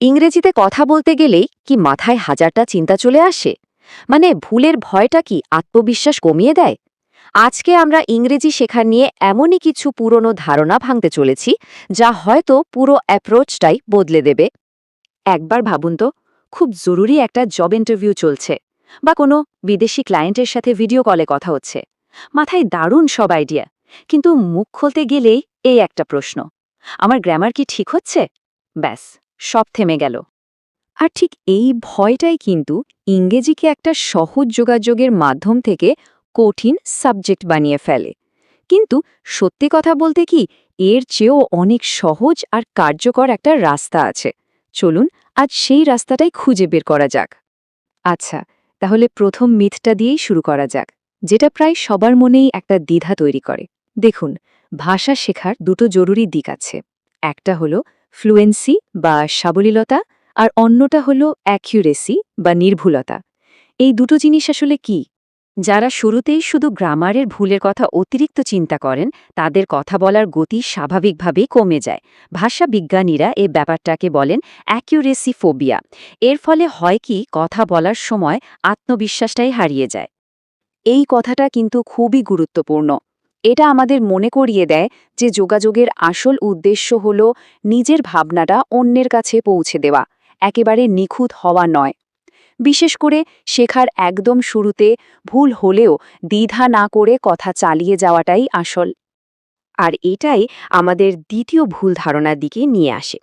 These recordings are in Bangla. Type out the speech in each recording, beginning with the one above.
ইংরেজিতে কথা বলতে গেলেই কি মাথায় হাজারটা চিন্তা চলে আসে? মানে ভুলের ভয়টা কি আত্মবিশ্বাস কমিয়ে দেয়? আজকে আমরা ইংরেজি শেখা নিয়ে এমনই কিছু পুরনো ধারণা ভাঙতে চলেছি, যা হয়তো পুরো অ্যাপ্রোচটাই বদলে দেবে। একবার ভাবুন তো, খুব জরুরি একটা জব ইন্টারভিউ চলছে, বা কোনো বিদেশি ক্লায়েন্টের সাথে ভিডিও কলে কথা হচ্ছে। মাথায় দারুণ সব আইডিয়া, কিন্তু মুখ খুলতে গেলেই এই একটা প্রশ্ন: আমার গ্রামার কি ঠিক হচ্ছে? ব্যাস, সব থেমে গেল। আর ঠিক এই ভয়টাই কিন্তু ইংরেজিকে একটা সহজ যোগাযোগের মাধ্যম থেকে কঠিন সাবজেক্ট বানিয়ে ফেলে। কিন্তু সত্যি কথা বলতে কি, এর চেয়েও অনেক সহজ আর কার্যকর একটা রাস্তা আছে। চলুন আজ সেই রাস্তাটাই খুঁজে বের করা যাক। আচ্ছা, তাহলে প্রথম মিথটা দিয়েই শুরু করা যাক, যেটা প্রায় সবার মনেই একটা দ্বিধা তৈরি করে। দেখুন, ভাষা শেখার দুটো জরুরি দিক আছে। একটা হলো ফ্লুয়েন্সি বা সাবলীলতা, আর অন্যটা হলো অ্যাকিউরেসি বা নির্ভুলতা। এই দুটো জিনিস আসলে কি? যারা শুরুতেই শুধু গ্রামারের ভুলের কথা অতিরিক্ত চিন্তা করেন, তাদের কথা বলার গতি স্বাভাবিকভাবেই কমে যায়। ভাষা বিজ্ঞানীরা এই ব্যাপারটাকে বলেন অ্যাকিউরেসি ফোবিয়া। এর ফলে হয় কি, কথা বলার সময় আত্মবিশ্বাসটাই হারিয়ে যায়। এই কথাটা কিন্তু খুবই গুরুত্বপূর্ণ। এটা আমাদের মনে করিয়ে দেয় যে যোগাযোগের আসল উদ্দেশ্য হল নিজের ভাবনাটা অন্যের কাছে পৌঁছে দেওয়া, একেবারে নিখুঁত হওয়া নয়। বিশেষ করে শেখার একদম শুরুতে ভুল হলেও দ্বিধা না করে কথা চালিয়ে যাওয়াটাই আসল। আর এটাই আমাদের দ্বিতীয় ভুল ধারণার দিকে নিয়ে আসে।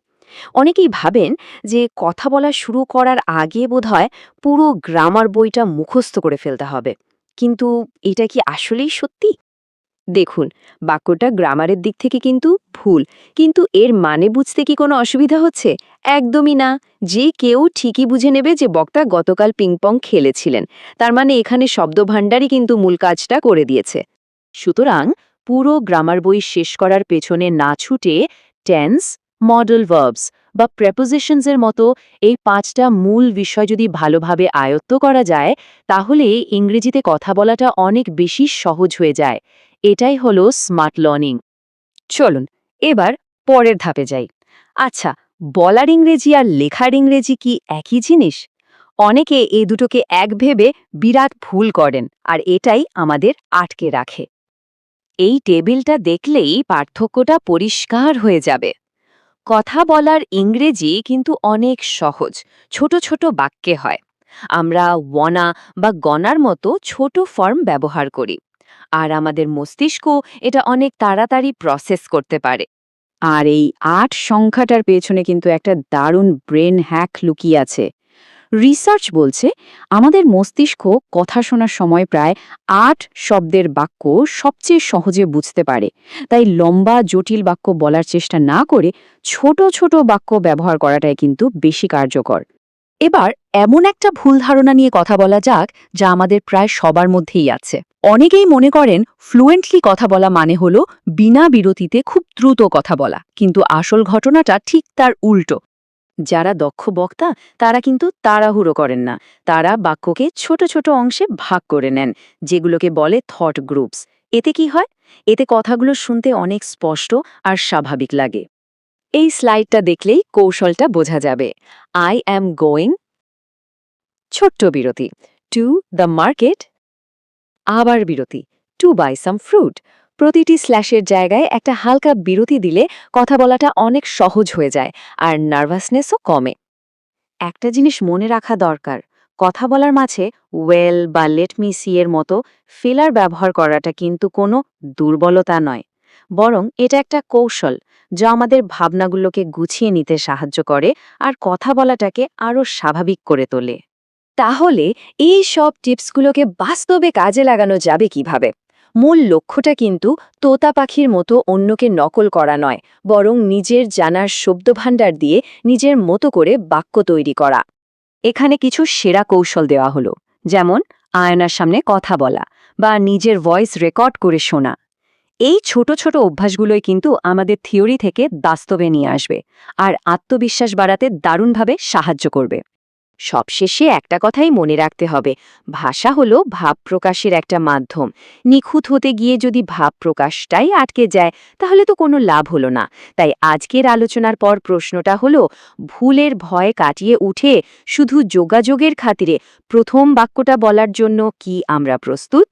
অনেকেই ভাবেন যে কথা বলা শুরু করার আগে বোধহয় পুরো গ্রামার বইটা মুখস্থ করে ফেলতে হবে। কিন্তু এটা কি আসলেই সত্যি? দেখুন, বাক্যটা গ্রামারের দিক থেকে কিন্তু ভুল, কিন্তু এর মানে বুঝতে কি কোনো অসুবিধা হচ্ছে? একদমই না। যে কেউ ঠিকই বুঝে নেবে যে বক্তা গতকাল পিংপং খেলেছিলেন, তার মানে এখানে শব্দভাণ্ডারই কিন্তু মূল কাজটা করে দিয়েছে। সুতরাং পুরো গ্রামার বই শেষ করার পেছনে না ছুটে টেন্স, মডেল ভার্বস বা প্রেপোজিশনসের মতো এই 5টা মূল বিষয় যদি ভালোভাবে আয়ত্ত করা যায়, তাহলে ইংরেজিতে কথা বলাটা অনেক বেশি সহজ হয়ে যায়। এটাই হলো স্মার্ট লার্নিং। চলুন এবার পরের ধাপে যাই। আচ্ছা, বলার ইংরেজি আর লেখার ইংরেজি কি একই জিনিস? অনেকে এই দুটোকে এক ভেবে বিরাট ভুল করেন, আর এটাই আমাদের আটকে রাখে। এই টেবিলটা দেখলেই পার্থক্যটা পরিষ্কার হয়ে যাবে। কথা বলার ইংরেজি কিন্তু অনেক সহজ, ছোট ছোট বাক্যে হয়। আমরা ওয়ানা বা গনার মতো ছোট ফর্ম ব্যবহার করি, আর আমাদের মস্তিষ্ক এটা অনেক তাড়াতাড়ি প্রসেস করতে পারে। আর এই ৮ সংখ্যাটার পেছনে কিন্তু একটা দারুণ ব্রেন হ্যাক লুকিয়ে আছে। রিসার্চ বলছে আমাদের মস্তিষ্ক কথা শোনার সময় প্রায় ৮ শব্দের বাক্য সবচেয়ে সহজে বুঝতে পারে। তাই লম্বা জটিল বাক্য বলার চেষ্টা না করে ছোট ছোট বাক্য ব্যবহার করাটাই কিন্তু বেশি কার্যকর। এবার এমন একটা ভুল ধারণা নিয়ে কথা বলা যাক, যা আমাদের প্রায় সবার মধ্যেই আছে। অনেকেই মনে করেন ফ্লুয়েন্টলি কথা বলা মানে হলো বিনা বিরতিতে খুব দ্রুত কথা বলা, কিন্তু আসল ঘটনাটা ঠিক তার উল্টো। যারা দক্ষ বক্তা, তারা কিন্তু তাড়াহুড়ো করেন না। তারা বাক্যকে ছোট ছোট অংশে ভাগ করে নেন, যেগুলোকে বলে থট গ্রুপস। এতে কি হয়? এতে কথাগুলো শুনতে অনেক স্পষ্ট আর স্বাভাবিক লাগে। এই স্লাইডটা দেখলেই কৌশলটা বোঝা যাবে। আই অ্যাম গোয়িং, ছোট্ট বিরতি, টু দ্য মার্কেট, আবার বিরতি, টু বাই সাম ফ্রুট। প্রতিটি স্ল্যাশের জায়গায় একটা হালকা বিরতি দিলে কথা বলাটা অনেক সহজ হয়ে যায়, আর নার্ভাসনেসও কমে। একটা জিনিস মনে রাখা দরকার, কথা বলার মাঝে ওয়েল বা লেট মি সি এর মতো ফিলার ব্যবহার করাটা কিন্তু কোনো দুর্বলতা নয়, বরং এটা একটা কৌশল, যা আমাদের ভাবনাগুলোকে গুছিয়ে নিতে সাহায্য করে আর কথা বলাটাকে আরও স্বাভাবিক করে তোলে। তাহলে এই সব টিপসগুলোকে বাস্তবে কাজে লাগানো যাবে কিভাবে? মূল লক্ষ্যটা কিন্তু তোতা পাখির মতো অন্যকে নকল করা নয়, বরং নিজের জানার শব্দভাণ্ডার দিয়ে নিজের মতো করে বাক্য তৈরি করা। এখানে কিছু সেরা কৌশল দেওয়া হলো, যেমন আয়নার সামনে কথা বলা বা নিজের ভয়েস রেকর্ড করে শোনা। এই ছোট ছোট অভ্যাসগুলোই কিন্তু আমাদের থিওরি থেকে বাস্তবে নিয়ে আসবে আর আত্মবিশ্বাস বাড়াতে দারুণভাবে সাহায্য করবে। সবশেষে একটা কথাই মনে রাখতে হবে, ভাষা হলো ভাব প্রকাশের একটা মাধ্যম। নিখুঁত হতে গিয়ে যদি ভাব প্রকাশটাই আটকে যায়, তাহলে তো কোনো লাভ হলো না। তাই আজকের আলোচনার পর প্রশ্নটা হলো, ভুলের ভয় কাটিয়ে উঠে শুধু যোগাযোগের খাতিরে প্রথম বাক্যটা বলার জন্য কি আমরা প্রস্তুত?